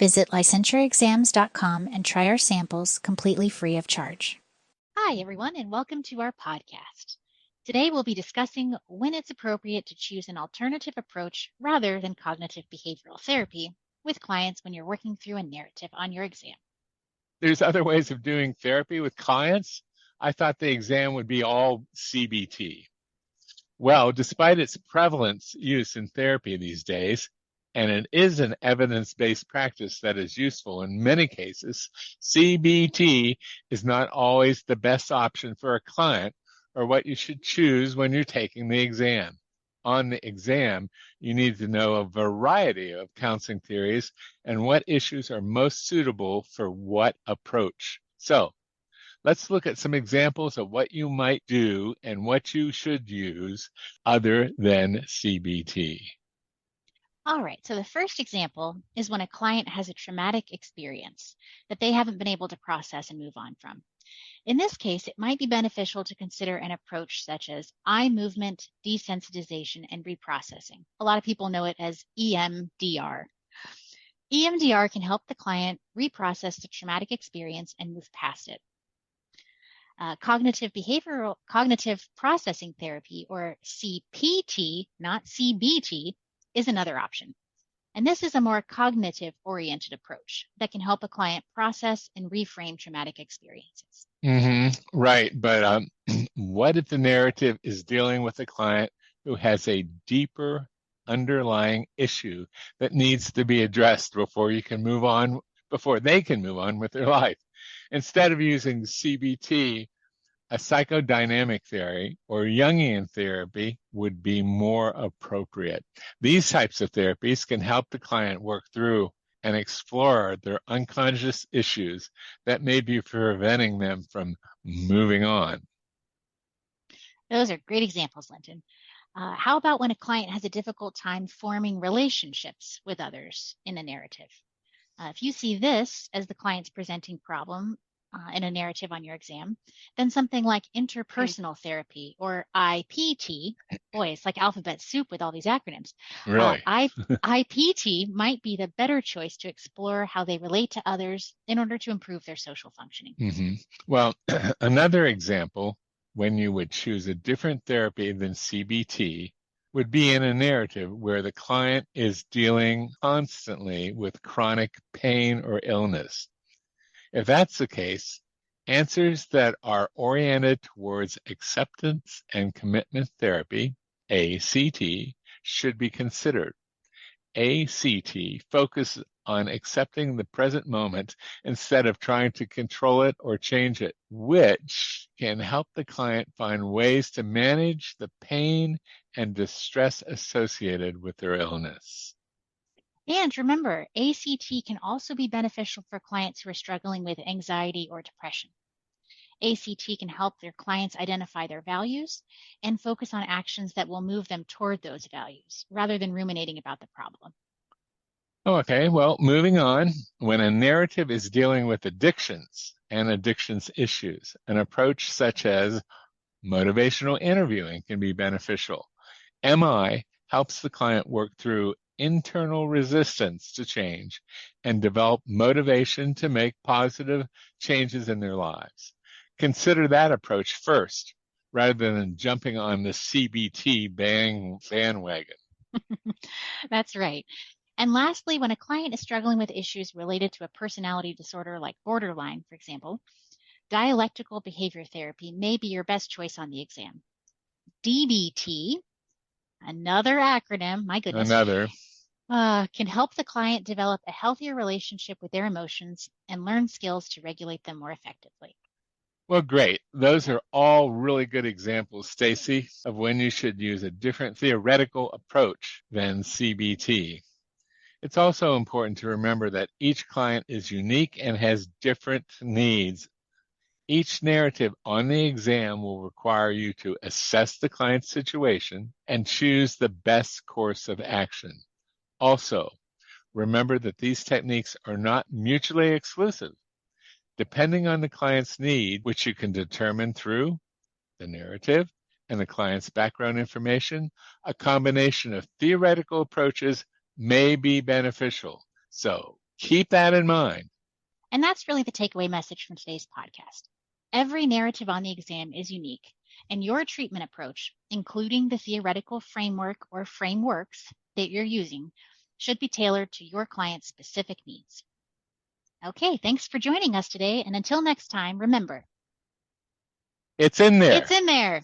Visit licensuraexams.com and try our samples completely free of charge. Hi, everyone, and welcome to our podcast. Today, we'll be discussing when it's appropriate to choose an alternative approach rather than cognitive behavioral therapy with clients when you're working through a narrative on your exam. There's other ways of doing therapy with clients. I thought the exam would be all CBT. Well, despite its prevalent use in therapy these days, and it is an evidence-based practice that is useful in many cases, CBT is not always the best option for a client or what you should choose when you're taking the exam. On the exam, you need to know a variety of counseling theories and what issues are most suitable for what approach. So, let's look at some examples of what you might do and what you should use other than CBT. All right, so the first example is when a client has a traumatic experience that they haven't been able to process and move on from. In this case, it might be beneficial to consider an approach such as eye movement, desensitization, and reprocessing. A lot of people know it as EMDR. EMDR can help the client reprocess the traumatic experience and move past it. Cognitive processing therapy, or CPT, not CBT, is another option. And this is a more cognitive-oriented approach that can help a client process and reframe traumatic experiences. Right, but what if the narrative is dealing with a client who has a deeper underlying issue that needs to be addressed before they can move on with their life? Instead of using CBT, a psychodynamic theory or Jungian therapy would be more appropriate. These types of therapies can help the client work through and explore their unconscious issues that may be preventing them from moving on. Those are great examples, Linton. How about when a client has a difficult time forming relationships with others in a narrative? If you see this as the client's presenting problem in a narrative on your exam, then something like interpersonal therapy or IPT, boy, it's like alphabet soup with all these acronyms. Really? IPT might be the better choice to explore how they relate to others in order to improve their social functioning. Well, another example when you would choose a different therapy than CBT would be in a narrative where the client is dealing constantly with chronic pain or illness. If that's the case, answers that are oriented towards acceptance and commitment therapy, ACT, should be considered. ACT focuses on accepting the present moment instead of trying to control it or change it, which can help the client find ways to manage the pain and distress associated with their illness. And remember, ACT can also be beneficial for clients who are struggling with anxiety or depression. ACT can help their clients identify their values and focus on actions that will move them toward those values rather than ruminating about the problem. Okay, well, moving on. When a narrative is dealing with addictions and addictions issues, an approach such as motivational interviewing can be beneficial. MI helps the client work through internal resistance to change and develop motivation to make positive changes in their lives. Consider that approach first, rather than jumping on the CBT bandwagon. That's right. And lastly, when a client is struggling with issues related to a personality disorder like borderline, for example, dialectical behavior therapy may be your best choice on the exam. DBT, another acronym, my goodness, can help the client develop a healthier relationship with their emotions and learn skills to regulate them more effectively. Well, great. Those are all really good examples, Stacy, of when you should use a different theoretical approach than CBT. It's also important to remember that each client is unique and has different needs. Each narrative on the exam will require you to assess the client's situation and choose the best course of action. Also, remember that these techniques are not mutually exclusive. Depending on the client's need, which you can determine through the narrative and the client's background information, a combination of theoretical approaches may be beneficial. So Keep that in mind. And that's really the takeaway message from today's podcast. Every narrative on the exam is unique, and your treatment approach, including the theoretical framework or frameworks that you're using, should be tailored to your client's specific needs. Okay, thanks for joining us today, and until next time, remember, It's in there. it's in there.